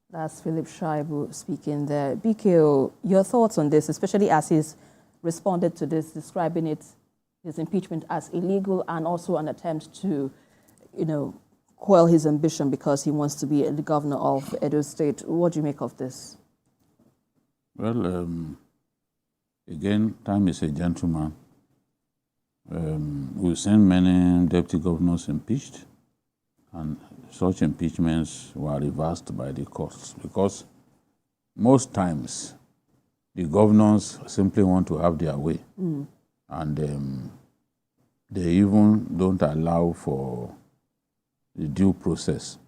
That's Philip Shaibu speaking there. BKO, your thoughts on this, especially as he's responded to this, describing his impeachment as illegal and also an attempt to, quell his ambition because he wants to be the governor of Edo State. What do you make of this? Well, again, time is a gentleman. We've seen many deputy governors impeached, and such impeachments were reversed by the courts because most times the governors simply want to have their way, and they even don't allow for the due process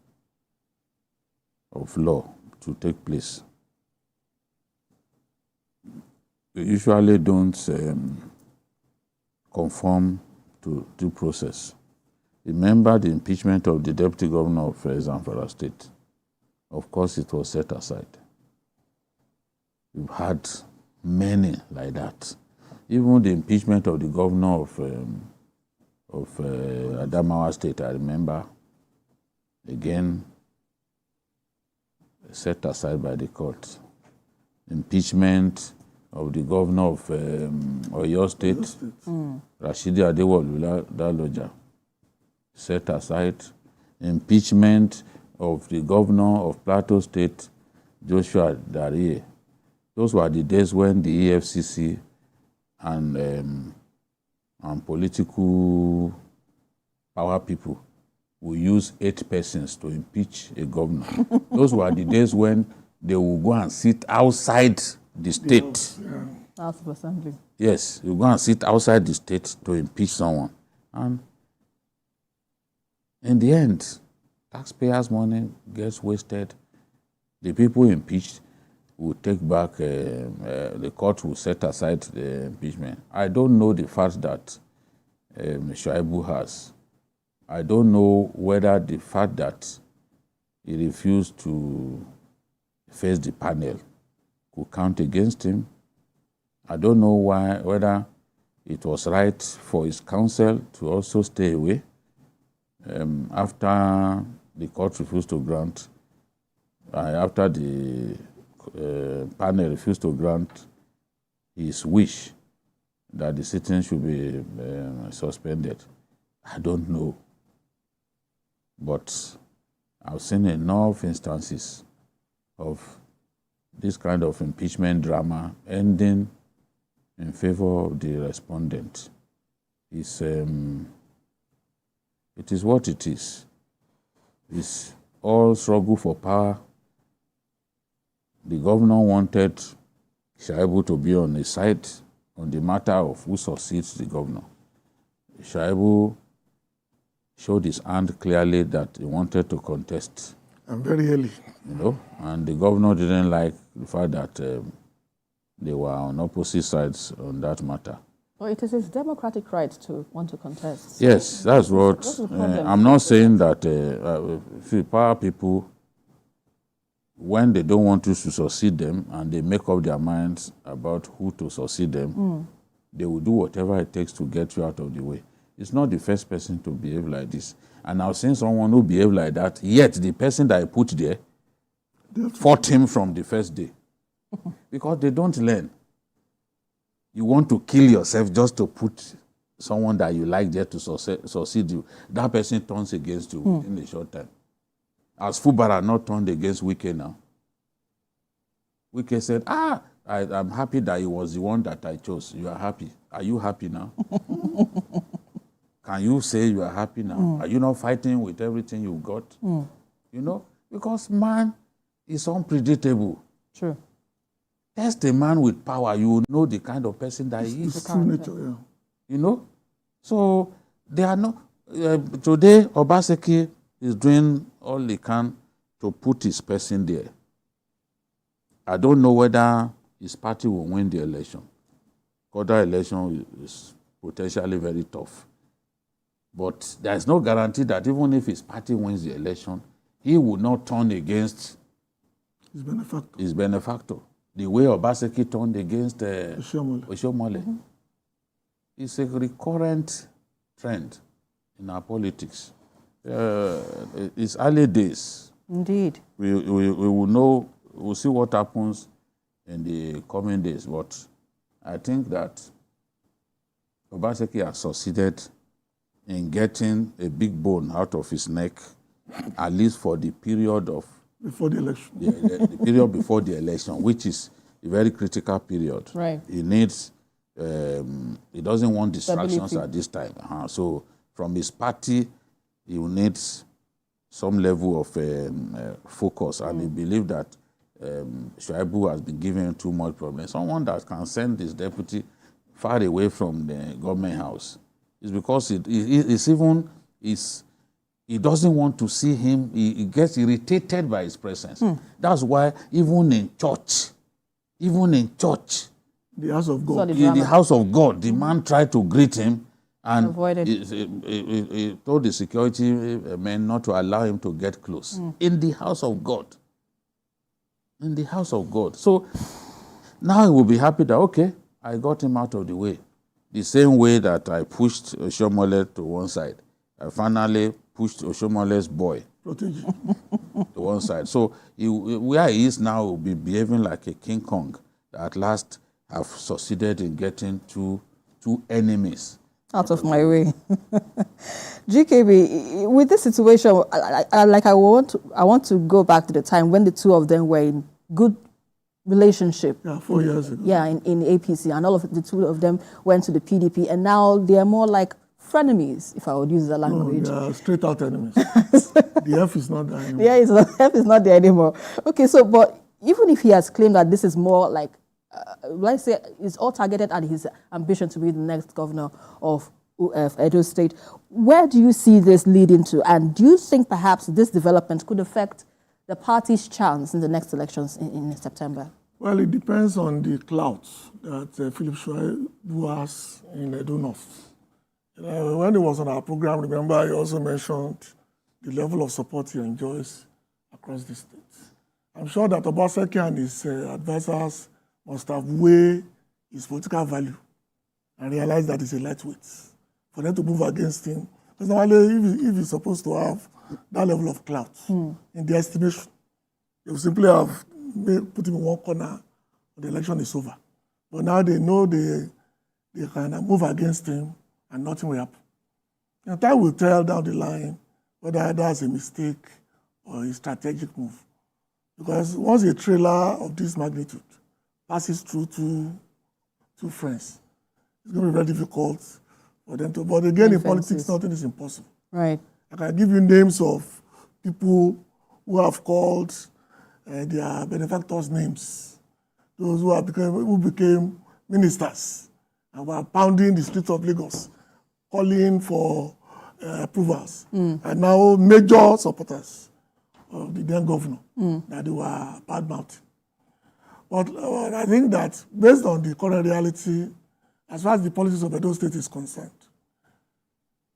of law to take place. They usually don't conform to due process. Remember the impeachment of the deputy governor of Zamfara State. Of course, it was set aside. We've had many like that. Even the impeachment of the governor of Adamawa State, I remember, again, set aside by the court. Impeachment of the governor of Oyo State, Rashidi Adewolu Laloja, set aside. Impeachment of the governor of Plateau State, Joshua Darie. Those were the days when the EFCC and political power people will use 8 persons to impeach a governor. Those were the days when they will go and sit outside the state. House of Assembly. Yes, you go and sit outside the state to impeach someone. And in the end, taxpayers' money gets wasted. The people impeached will take back, the court will set aside the impeachment. I don't know the fact that Shuaibu has. I don't know whether the fact that he refused to face the panel could count against him. I don't know whether it was right for his counsel to also stay away after the court refused to grant, after the panel refused to grant his wish that the sitting should be suspended. I don't know. But I've seen enough instances of this kind of impeachment drama ending in favor of the respondent. It is what it is. It's all struggle for power. The governor wanted Shaibu to be on his side on the matter of who succeeds the governor. Shaibu showed his hand clearly that he wanted to contest. And very early. And the governor didn't like the fact that they were on opposite sides on that matter. Well, it is his democratic right to want to contest. Yes, that's what. I'm not saying that power people, when they don't want you to succeed them and they make up their minds about who to succeed them, they will do whatever it takes to get you out of the way. It's not the first person to behave like this. And I've seen someone who behaved like that, yet the person that I put there fought him from the first day. Because they don't learn. You want to kill yourself just to put someone that you like there to succeed you. That person turns against you in a short time. As Fubara not turned against Wike now. Wike said, I'm happy that he was the one that I chose. You are happy. Are you happy now? Can you say you are happy now? Are you not fighting with everything you've got? Because man is unpredictable. True. Test a man with power, you will know the kind of person that he is. Nature, yeah. So they are not. Today, Obaseki is doing all he can to put his person there. I don't know whether his party will win the election. Other election is potentially very tough. But there is no guarantee that even if his party wins the election, he will not turn against his benefactor. The way Obaseki turned against Oshomole. It's a recurrent trend in our politics. It's early days. Indeed. We will know, we'll see what happens in the coming days. But I think that Obaseki has succeeded in getting a big bone out of his neck, at least for the period of before the election. The period before the election, which is a very critical period. Right. He needs, he doesn't want distractions Stability. at this time. So from his party, he will need some level of focus, and he believes that Shuaibu has been giving him too much problem. Someone that can send his deputy far away from the government house is because he doesn't want to see him. He gets irritated by his presence. That's why even in church, The house of God. in the house of God, the man tried to greet him, and Avoided. he told the security men not to allow him to get close. In the house of God. In the house of God. So now he will be happy that, okay, I got him out of the way. The same way that I pushed Oshomole to one side. I finally pushed Oshomole's boy Protege. to one side. So where he is now will be behaving like a King Kong that at last have succeeded in getting two enemies Out of my way. GKB, with this situation, I want to go back to the time when the two of them were in good relationship. Yeah, 4 years ago. Yeah, in APC, and all of the two of them went to the PDP, and now they are more like frenemies, if I would use that language. No, they are straight out enemies. The F is not there anymore. Yeah, F is not there anymore. Okay, so, but even if he has claimed that this is more like, let's say, it's all targeted at his ambition to be the next governor of Edo State, where do you see this leading to? And do you think perhaps this development could affect the party's chance in the next elections in September? Well, it depends on the clout that Philip Shuaibu has in Edo North. When he was on our program, remember, he also mentioned the level of support he enjoys across the state. I'm sure that Obaseki and his advisors must have weighed his political value and realized that he's a lightweight for them to move against him. Because normally, if he's supposed to have that level of clout in their estimation, they will simply have put him in one corner when the election is over. But now they know they can move against him and nothing will happen. And time will tell down the line whether that's a mistake or a strategic move. Because once a trailer of this magnitude passes through two friends, it's going to be very difficult for them to. But again, in politics, nothing is impossible. Right. I can give you names of people who have called their benefactors' names. Those who became ministers and were pounding the streets of Lagos, calling for approvals, and now major supporters of the then governor that they were bad-mouthing. But I think that based on the current reality, as far as the politics of Edo State is concerned,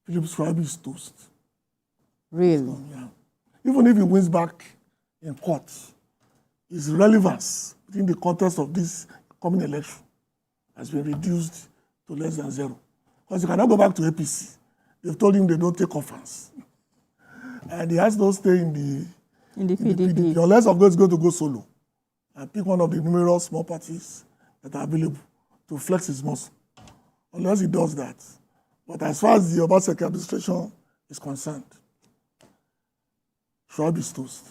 Philip Shuaibu is toast. Really? Yeah. Even if he wins back in court, his relevance within the context of this coming election has been reduced to less than zero. Because he cannot go back to APC. They've told him they don't take offense. And he has to stay in the PDP. Unless of course he's going to go solo and pick one of the numerous small parties that are available to flex his muscle. Unless he does that. But as far as the Obaseki administration is concerned, Shuaibu is toast.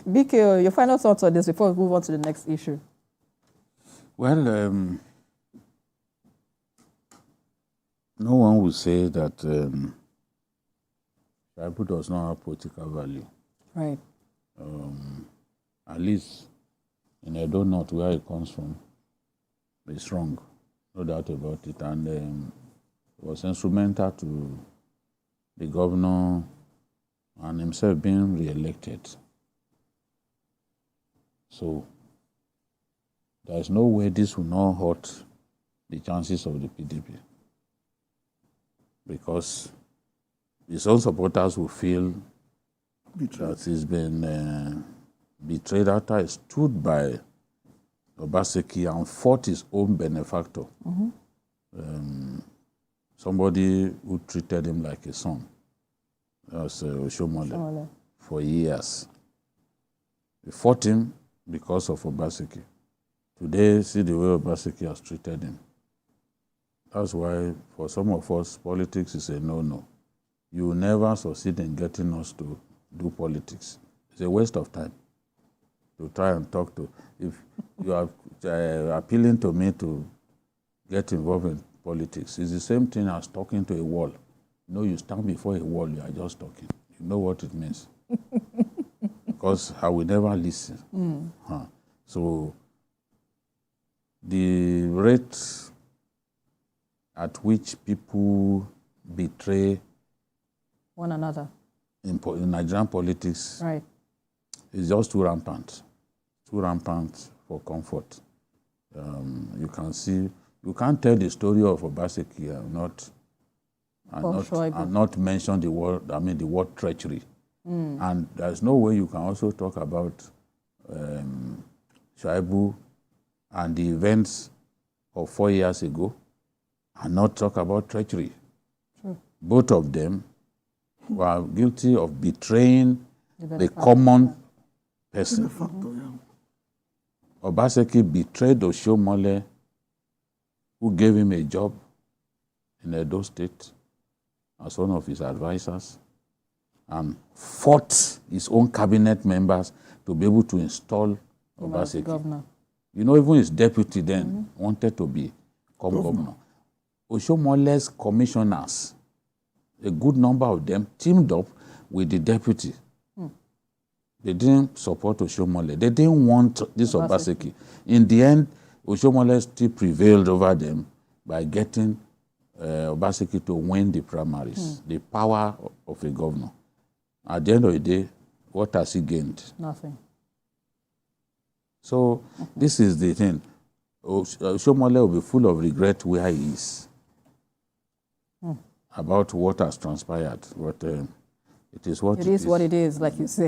BK, your final thoughts on this before we move on to the next issue? Well, no one will say that Shaibu does not have political value. Right. At least in Edo North, where it comes from, it's strong, no doubt about it. And it was instrumental to the governor and himself being re-elected. So there is no way this will not hurt the chances of the PDP. Because his own supporters will feel that he's been betrayed after he stood by Obaseki and fought his own benefactor. Somebody who treated him like a son. That was Oshomole. for years. We fought him because of Obaseki. Today, see the way Obaseki has treated him. That's why, for some of us, politics is a no-no. You will never succeed in getting us to do politics. It's a waste of time to try and talk to. If you are appealing to me to get involved in politics, it's the same thing as talking to a wall. You know, you stand before a wall, you are just talking. You know what it means. Because I will never listen. So the rate at which people betray one another in Nigerian politics, right, is just too rampant for comfort. You can see, you can't tell the story of Obaseki and not mention the word, the word treachery. And there's no way you can also talk about Shaibu and the events of 4 years ago and not talk about treachery. True. Both of them were guilty of betraying the common person. Obaseki betrayed Oshiomhole, who gave him a job in Edo State as one of his advisors, and fought his own cabinet members to be able to install Obaseki. Governor. You know, even his deputy then wanted to become governor. Oshiomhole's commissioners, a good number of them, teamed up with the deputy. They didn't support Oshiomhole. They didn't want this Obaseki. In the end, Oshiomhole still prevailed over them by getting Obaseki to win the primaries, the power of a governor. At the end of the day, what has he gained? Nothing. So this is the thing. Oshiomhole will be full of regret where he is about what has transpired. But it is what it is. It is what it is, like you say.